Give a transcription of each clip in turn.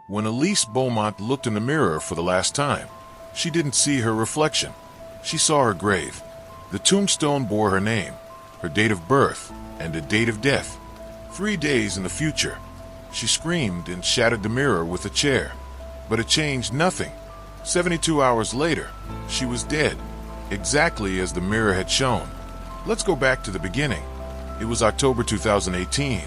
When Élise Beaumont looked in the mirror for the last time, she didn't see her reflection. She saw her grave. The tombstone bore her name, her date of birth, and a date of death. 3 days in the future. She screamed and shattered the mirror with a chair. But it changed nothing. 72 hours later, she was dead, exactly as the mirror had shown. Let's go back to the beginning. It was October 2018,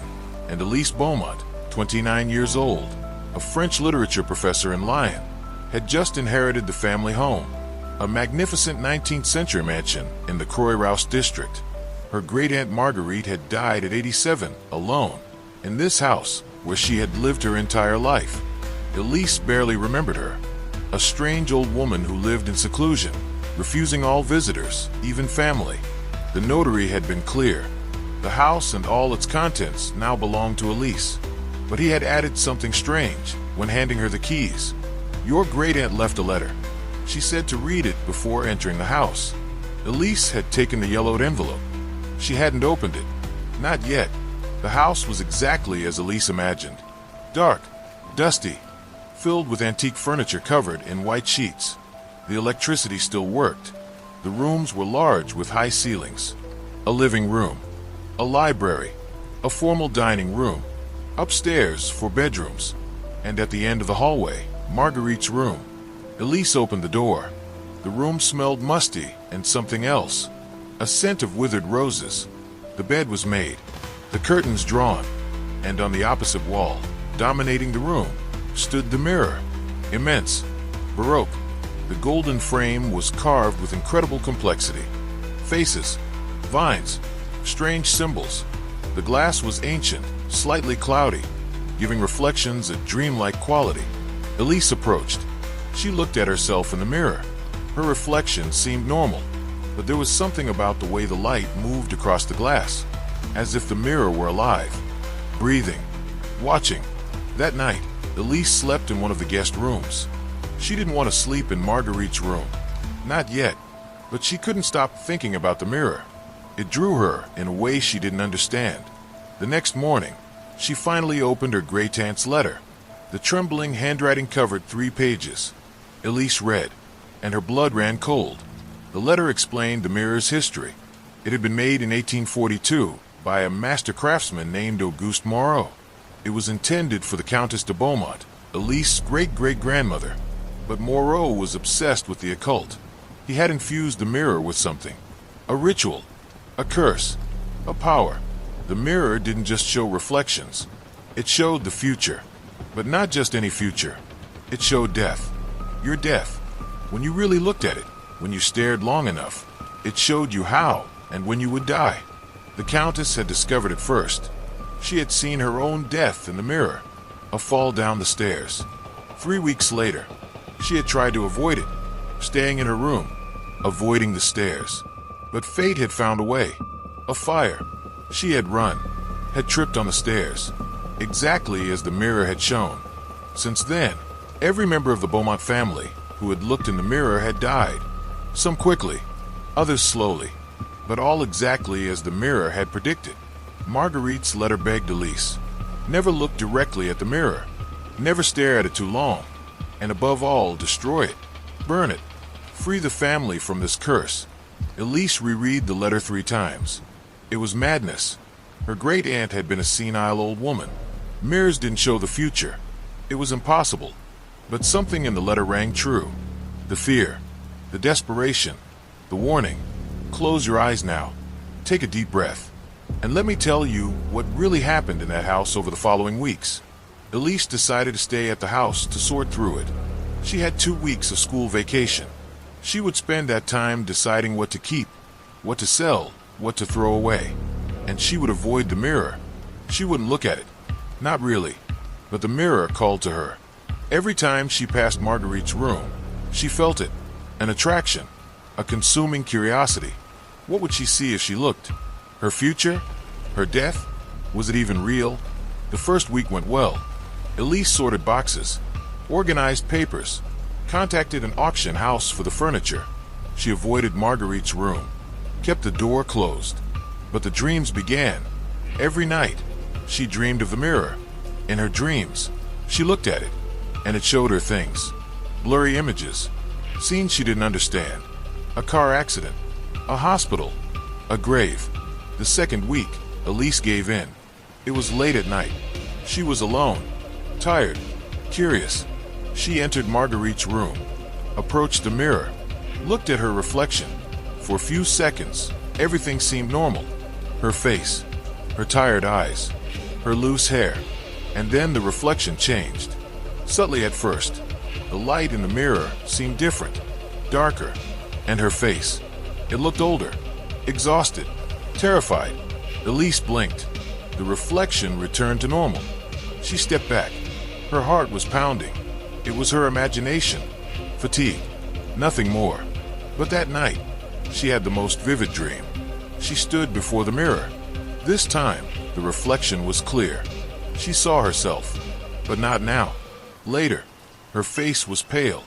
and Élise Beaumont, 29 years old, a French literature professor in Lyon, had just inherited the family home, a magnificent 19th century mansion in the Croix-Rousse district. Her great-aunt Marguerite had died at 87, alone, in this house where she had lived her entire life. Élise barely remembered her, a strange old woman who lived in seclusion, refusing all visitors, even family. The notary had been clear. The house and all its contents now belonged to Élise. But he had added something strange when handing her the keys. "Your great-aunt left a letter," she said, to read it before entering the house. Élise had taken the yellowed envelope. She hadn't opened it. Not yet. The house was exactly as Élise imagined. Dark, dusty, filled with antique furniture covered in white sheets. The electricity still worked. The rooms were large with high ceilings. A living room, a library, a formal dining room, upstairs for bedrooms, and at the end of the hallway, Marguerite's room. Élise opened the door. The room smelled musty and something else, a scent of withered roses. The bed was made, the curtains drawn, and on the opposite wall, dominating the room, stood the mirror, immense, baroque. The golden frame was carved with incredible complexity. Faces, vines, strange symbols. The glass was ancient, slightly cloudy, giving reflections a dreamlike quality. Élise approached. She looked at herself in the mirror. Her reflection seemed normal, but there was something about the way the light moved across the glass, as if the mirror were alive, breathing, watching. That night, Élise slept in one of the guest rooms. She didn't want to sleep in Marguerite's room. Not yet, but she couldn't stop thinking about the mirror. It drew her in a way she didn't understand. The next morning, she finally opened her great-aunt's letter. The trembling handwriting covered 3 pages. Élise read, and her blood ran cold. The letter explained the mirror's history. It had been made in 1842 by a master craftsman named Auguste Moreau. It was intended for the Countess de Beaumont, Élise's great-great-grandmother. But Moreau was obsessed with the occult. He had infused the mirror with something. A ritual, a curse, a power. The mirror didn't just show reflections. It showed the future. But not just any future. It showed death. Your death. When you really looked at it, when you stared long enough, it showed you how and when you would die. The Countess had discovered it first. She had seen her own death in the mirror, a fall down the stairs. 3 weeks later, she had tried to avoid it, staying in her room, avoiding the stairs. But fate had found a way. A fire. She had run, had tripped on the stairs, exactly as the mirror had shown. Since then, every member of the Beaumont family who had looked in the mirror had died. Some quickly, others slowly, but all exactly as the mirror had predicted. Marguerite's letter begged Élise, never look directly at the mirror, never stare at it too long, and above all, destroy it, burn it, free the family from this curse. Élise reread the letter 3 times. It was madness. Her great-aunt had been a senile old woman. Mirrors didn't show the future. It was impossible. But something in the letter rang true. The fear, the desperation, the warning. Close your eyes now. Take a deep breath. And let me tell you what really happened in that house over the following weeks. Élise decided to stay at the house to sort through it. She had 2 weeks of school vacation. She would spend that time deciding what to keep, what to sell, what to throw away. And she would avoid the mirror. She wouldn't look at it. Not really. But the mirror called to her. Every time she passed Marguerite's room, she felt it. An attraction. A consuming curiosity. What would she see if she looked? Her future? Her death? Was it even real? The first week went well. Élise sorted boxes, organized papers, contacted an auction house for the furniture. She avoided Marguerite's room, kept the door closed. But the dreams began. Every night, she dreamed of the mirror. In her dreams, she looked at it. and it showed her things. Blurry images, scenes she didn't understand. A car accident, a hospital, a grave. The second week, Élise gave in. It was late at night. She was alone, tired, curious. She entered Marguerite's room, approached the mirror, looked at her reflection. For a few seconds, everything seemed normal. Her face, her tired eyes, her loose hair. And then the reflection changed. Subtly at first, the light in the mirror seemed different, darker, and her face. It looked older, exhausted, terrified. Élise blinked. The reflection returned to normal. She stepped back. Her heart was pounding. It was her imagination. Fatigue. Nothing more. But that night, she had the most vivid dream. She stood before the mirror. This time, the reflection was clear. She saw herself, but not now. Later, her face was pale,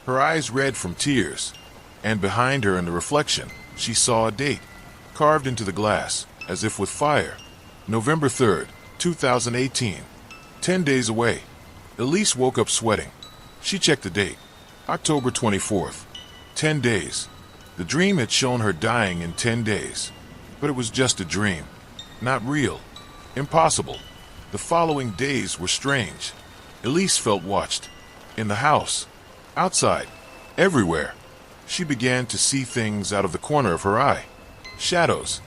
her eyes red from tears, and behind her in the reflection, she saw a date, carved into the glass, as if with fire. November 3rd, 2018. 10 days away. Élise woke up sweating. She checked the date. October 24th. 10 days. The dream had shown her dying in 10 days. But it was just a dream. Not real. Impossible. The following days were strange. Élise felt watched. In the house. Outside. Everywhere. She began to see things out of the corner of her eye. Shadows.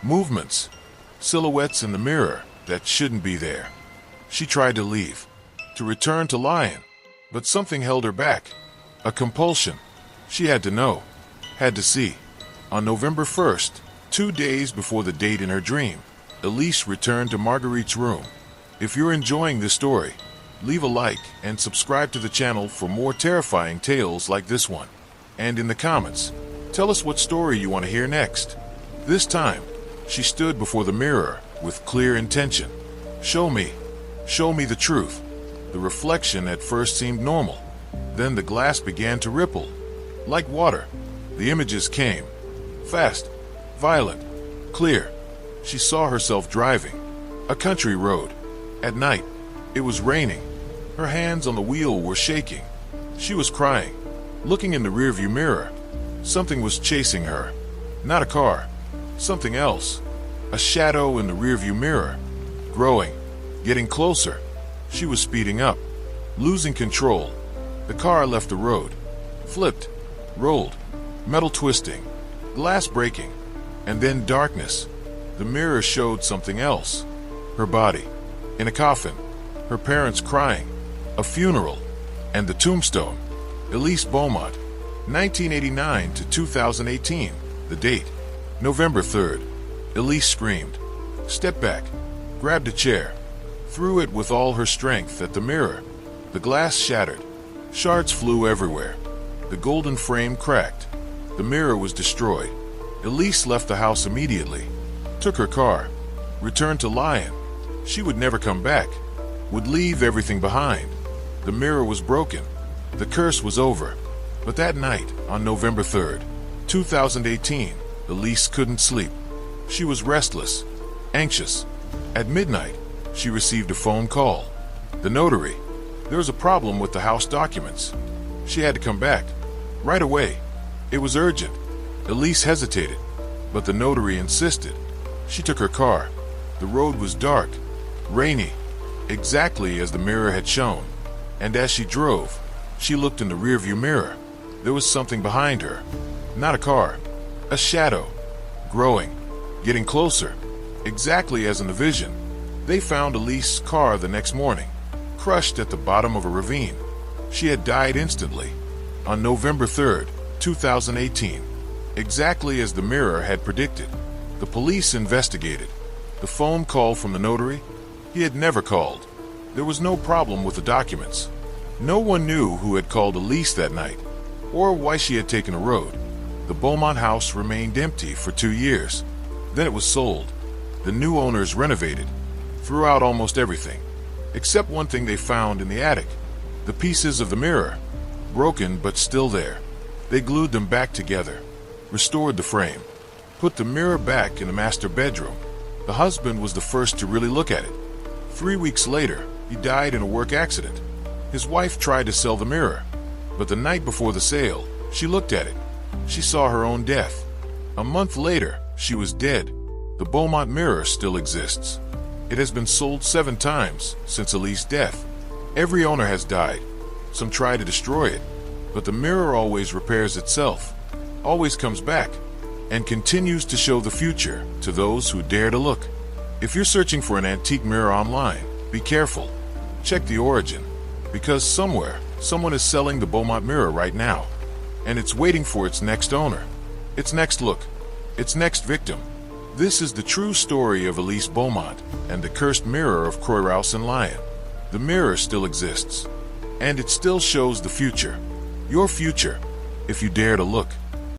Movements. Silhouettes in the mirror that shouldn't be there. She tried to leave. To return to Lyon. But something held her back. A compulsion. She had to know. Had to see. On November 1st, 2 days before the date in her dream, Élise returned to Marguerite's room. If you're enjoying this story, leave a like and subscribe to the channel for more terrifying tales like this one. And in the comments, tell us what story you want to hear next. This time, she stood before the mirror with clear intention. Show me the truth. The reflection at first seemed normal. Then the glass began to ripple. Like water, the images came. Fast, violent, clear. She saw herself driving. A country road. At night, it was raining. Her hands on the wheel were shaking. She was crying. Looking in the rearview mirror, something was chasing her. Not a car. Something else. A shadow in the rearview mirror. Growing. Getting closer. She was speeding up. Losing control. The car left the road. Flipped. Rolled. Metal twisting. Glass breaking. And then darkness. The mirror showed something else. Her body. In a coffin. Her parents crying. A funeral. And the tombstone. Élise Beaumont. 1989 to 2018. The date. November 3rd. Élise screamed. Stepped back. Grabbed a chair. Threw it with all her strength at the mirror. The glass shattered. Shards flew everywhere. The golden frame cracked. The mirror was destroyed. Élise left the house immediately. Took her car. Returned to Lyon. She would never come back. Would leave everything behind. The mirror was broken. The curse was over. But that night, on November 3rd, 2018, Élise couldn't sleep. She was restless, anxious. At midnight, she received a phone call. The notary. There was a problem with the house documents. She had to come back. Right away. It was urgent. Élise hesitated, but the notary insisted. She took her car. The road was dark, rainy, exactly as the mirror had shown. And as she drove, she looked in the rearview mirror. There was something behind her. Not a car. A shadow. Growing. Getting closer. Exactly as in the vision. They found Élise's car the next morning, crushed at the bottom of a ravine. She had died instantly. On November 3rd, 2018. Exactly as the mirror had predicted. The police investigated. The phone call from the notary? He had never called. There was no problem with the documents. No one knew who had called Élise that night, or why she had taken a road. The Beaumont house remained empty for 2 years. Then it was sold. The new owners renovated, threw out almost everything, except one thing they found in the attic. The pieces of the mirror, broken but still there. They glued them back together, restored the frame, put the mirror back in the master bedroom. The husband was the first to really look at it. 3 weeks later, he died in a work accident. His wife tried to sell the mirror, but the night before the sale, she looked at it. She saw her own death. A month later, she was dead. The Beaumont Mirror still exists. It has been sold 7 times since Élise's death. Every owner has died. Some try to destroy it, but the mirror always repairs itself, always comes back, and continues to show the future to those who dare to look. If you're searching for an antique mirror online, be careful. Check the origin, because somewhere, someone is selling the Beaumont Mirror right now, and it's waiting for its next owner, its next look, its next victim. This is the true story of Élise Beaumont and the cursed mirror of Croix and Lyon. The mirror still exists, and it still shows the future. Your future, if you dare to look.